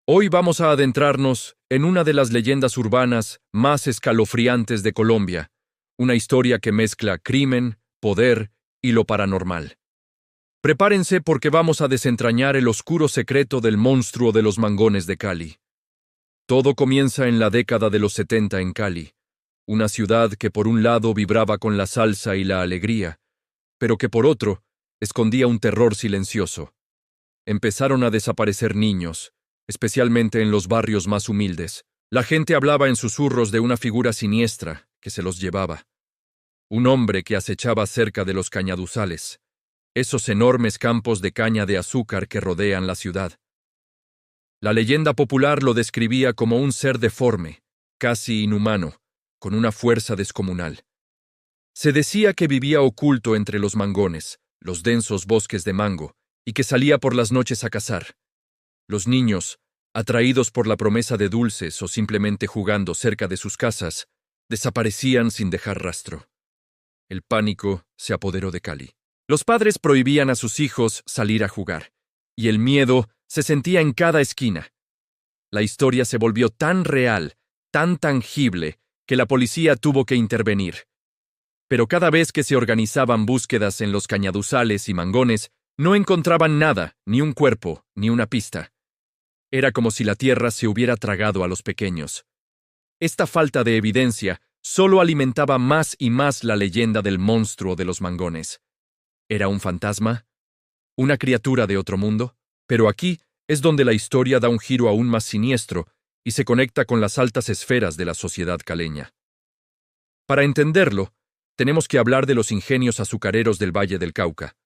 Hoy vamos a adentrarnos en una de las leyendas urbanas más escalofriantes de Colombia, una historia que mezcla crimen, poder y lo paranormal. Prepárense porque vamos a desentrañar el oscuro secreto del monstruo de los Mangones de Cali. Todo comienza en la década de los 70 en Cali, una ciudad que por un lado vibraba con la salsa y la alegría, pero que por otro escondía un terror silencioso. Empezaron a desaparecer niños, especialmente en los barrios más humildes. La gente hablaba en susurros de una figura siniestra que se los llevaba. Un hombre que acechaba cerca de los cañaduzales, esos enormes campos de caña de azúcar que rodean la ciudad. La leyenda popular lo describía como un ser deforme, casi inhumano, con una fuerza descomunal. Se decía que vivía oculto entre los mangones, los densos bosques de mango, y que salía por las noches a cazar. Los niños, atraídos por la promesa de dulces o simplemente jugando cerca de sus casas, desaparecían sin dejar rastro. El pánico se apoderó de Cali. Los padres prohibían a sus hijos salir a jugar, y el miedo se sentía en cada esquina. La historia se volvió tan real, tan tangible, que la policía tuvo que intervenir. Pero cada vez que se organizaban búsquedas en los cañaduzales y mangones, no encontraban nada, ni un cuerpo, ni una pista. Era como si la tierra se hubiera tragado a los pequeños. Esta falta de evidencia solo alimentaba más y más la leyenda del monstruo de los mangones. ¿Era un fantasma? ¿Una criatura de otro mundo? Pero aquí es donde la historia da un giro aún más siniestro y se conecta con las altas esferas de la sociedad caleña. Para entenderlo, tenemos que hablar de los ingenios azucareros del Valle del Cauca.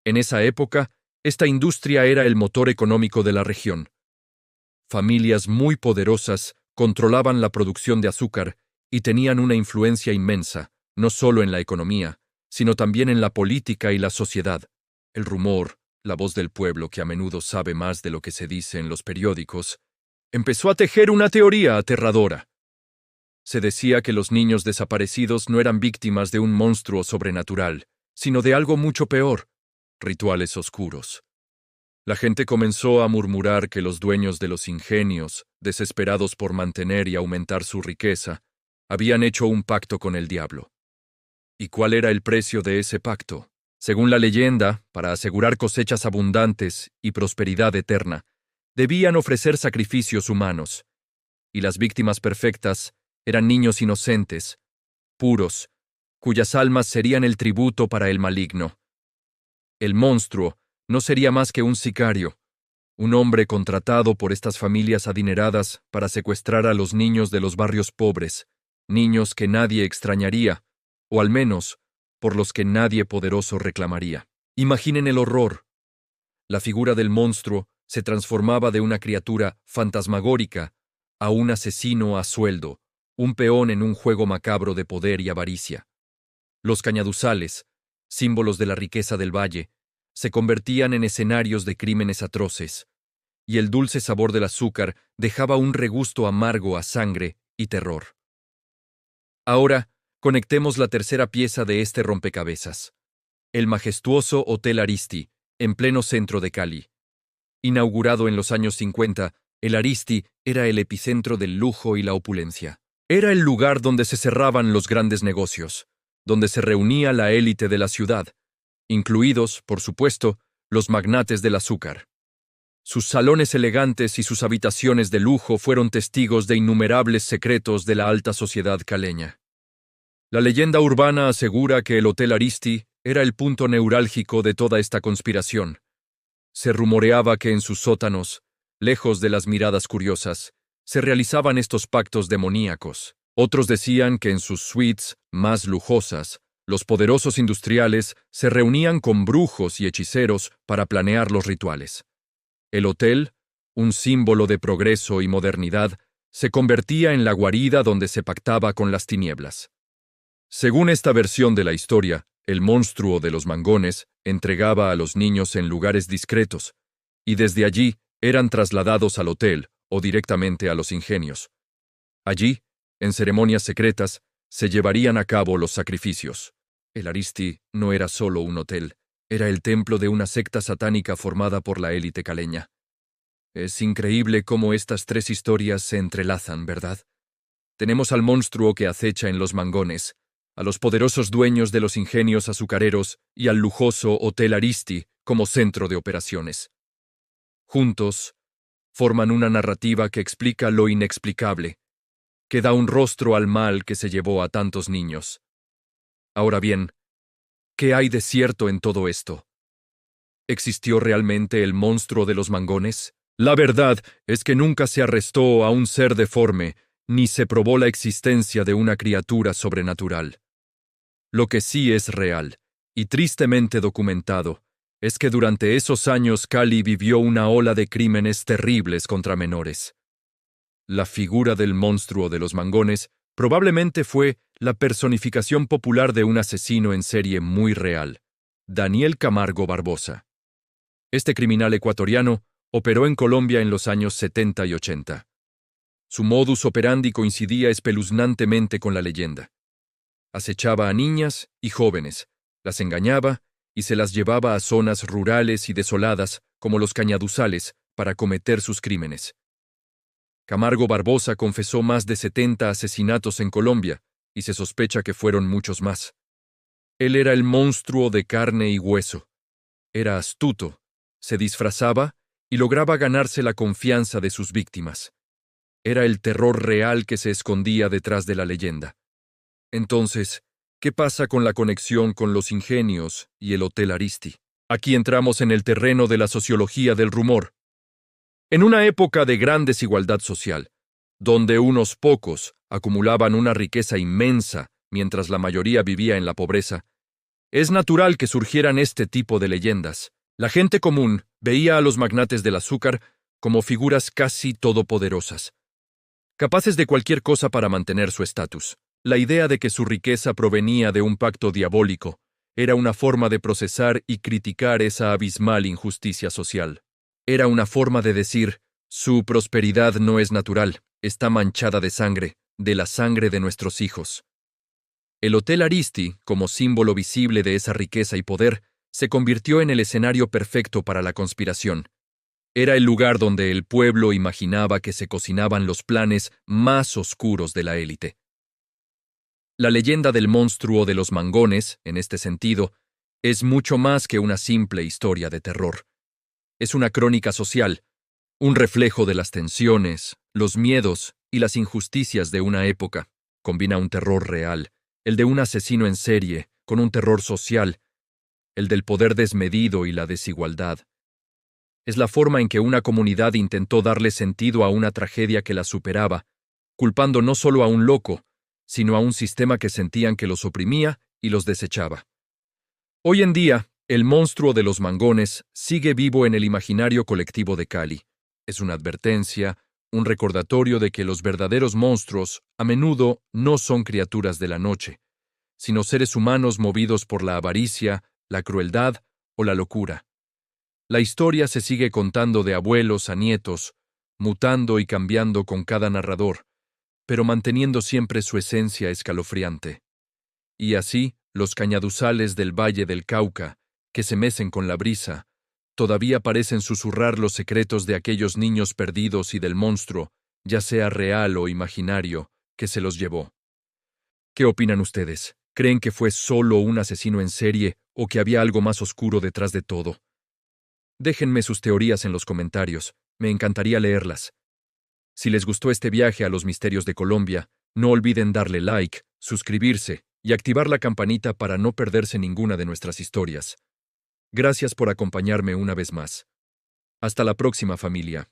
En esa época, esta industria era el motor económico de la región. Familias muy poderosas controlaban la producción de azúcar y tenían una influencia inmensa, no solo en la economía, sino también en la política y la sociedad. El rumor, la voz del pueblo que a menudo sabe más de lo que se dice en los periódicos, empezó a tejer una teoría aterradora. Se decía que los niños desaparecidos no eran víctimas de un monstruo sobrenatural, sino de algo mucho peor: rituales oscuros. La gente comenzó a murmurar que los dueños de los ingenios, desesperados por mantener y aumentar su riqueza, habían hecho un pacto con el diablo. ¿Y cuál era el precio de ese pacto? Según la leyenda, para asegurar cosechas abundantes y prosperidad eterna, debían ofrecer sacrificios humanos, y las víctimas perfectas eran niños inocentes, puros, cuyas almas serían el tributo para el maligno. El monstruo no sería más que un sicario, un hombre contratado por estas familias adineradas para secuestrar a los niños de los barrios pobres, niños que nadie extrañaría, o al menos por los que nadie poderoso reclamaría. Imaginen el horror. La figura del monstruo se transformaba de una criatura fantasmagórica a un asesino a sueldo, un peón en un juego macabro de poder y avaricia. Los cañaduzales, símbolos de la riqueza del valle, se convertían en escenarios de crímenes atroces, y el dulce sabor del azúcar dejaba un regusto amargo a sangre y terror. Ahora, conectemos la tercera pieza de este rompecabezas: el majestuoso Hotel Aristi, en pleno centro de Cali. Inaugurado en los años 50, el Aristi era el epicentro del lujo y la opulencia. Era el lugar donde se cerraban los grandes negocios, donde se reunía la élite de la ciudad, incluidos, por supuesto, los magnates del azúcar. Sus salones elegantes y sus habitaciones de lujo fueron testigos de innumerables secretos de la alta sociedad caleña. La leyenda urbana asegura que el Hotel Aristi era el punto neurálgico de toda esta conspiración. Se rumoreaba que en sus sótanos, lejos de las miradas curiosas, se realizaban estos pactos demoníacos. Otros decían que en sus suites más lujosas, los poderosos industriales se reunían con brujos y hechiceros para planear los rituales. El hotel, un símbolo de progreso y modernidad, se convertía en la guarida donde se pactaba con las tinieblas. Según esta versión de la historia, el monstruo de los mangones entregaba a los niños en lugares discretos, y desde allí eran trasladados al hotel o directamente a los ingenios. Allí, en ceremonias secretas, se llevarían a cabo los sacrificios. El Aristi no era solo un hotel, era el templo de una secta satánica formada por la élite caleña. Es increíble cómo estas tres historias se entrelazan, ¿verdad? Tenemos al monstruo que acecha en los mangones, a los poderosos dueños de los ingenios azucareros y al lujoso Hotel Aristi como centro de operaciones. Juntos, forman una narrativa que explica lo inexplicable, que da un rostro al mal que se llevó a tantos niños. Ahora bien, ¿qué hay de cierto en todo esto? ¿Existió realmente el monstruo de los mangones? La verdad es que nunca se arrestó a un ser deforme, ni se probó la existencia de una criatura sobrenatural. Lo que sí es real, y tristemente documentado, es que durante esos años Cali vivió una ola de crímenes terribles contra menores. La figura del monstruo de los mangones probablemente fue la personificación popular de un asesino en serie muy real, Daniel Camargo Barbosa. Este criminal ecuatoriano operó en Colombia en los años 70 y 80. Su modus operandi coincidía espeluznantemente con la leyenda. Acechaba a niñas y jóvenes, las engañaba y se las llevaba a zonas rurales y desoladas como los Cañaduzales para cometer sus crímenes. Camargo Barbosa confesó más de 70 asesinatos en Colombia y se sospecha que fueron muchos más. Él era el monstruo de carne y hueso. Era astuto, se disfrazaba y lograba ganarse la confianza de sus víctimas. Era el terror real que se escondía detrás de la leyenda. Entonces, ¿qué pasa con la conexión con los ingenios y el Hotel Aristi? Aquí entramos en el terreno de la sociología del rumor. En una época de gran desigualdad social, donde unos pocos acumulaban una riqueza inmensa mientras la mayoría vivía en la pobreza, es natural que surgieran este tipo de leyendas. La gente común veía a los magnates del azúcar como figuras casi todopoderosas, capaces de cualquier cosa para mantener su estatus. La idea de que su riqueza provenía de un pacto diabólico era una forma de procesar y criticar esa abismal injusticia social. Era una forma de decir, su prosperidad no es natural, está manchada de sangre, de la sangre de nuestros hijos. El Hotel Aristi, como símbolo visible de esa riqueza y poder, se convirtió en el escenario perfecto para la conspiración. Era el lugar donde el pueblo imaginaba que se cocinaban los planes más oscuros de la élite. La leyenda del monstruo de los mangones, en este sentido, es mucho más que una simple historia de terror. Es una crónica social, un reflejo de las tensiones, los miedos y las injusticias de una época. Combina un terror real, el de un asesino en serie, con un terror social, el del poder desmedido y la desigualdad. Es la forma en que una comunidad intentó darle sentido a una tragedia que la superaba, culpando no solo a un loco, sino a un sistema que sentían que los oprimía y los desechaba. Hoy en día, el monstruo de los mangones sigue vivo en el imaginario colectivo de Cali. Es una advertencia, un recordatorio de que los verdaderos monstruos a menudo no son criaturas de la noche, sino seres humanos movidos por la avaricia, la crueldad o la locura. La historia se sigue contando de abuelos a nietos, mutando y cambiando con cada narrador, pero manteniendo siempre su esencia escalofriante. Y así, los cañaduzales del Valle del Cauca, que se mecen con la brisa, todavía parecen susurrar los secretos de aquellos niños perdidos y del monstruo, ya sea real o imaginario, que se los llevó. ¿Qué opinan ustedes? ¿Creen que fue solo un asesino en serie o que había algo más oscuro detrás de todo? Déjenme sus teorías en los comentarios, me encantaría leerlas. Si les gustó este viaje a los misterios de Colombia, no olviden darle like, suscribirse y activar la campanita para no perderse ninguna de nuestras historias. Gracias por acompañarme una vez más. Hasta la próxima, familia.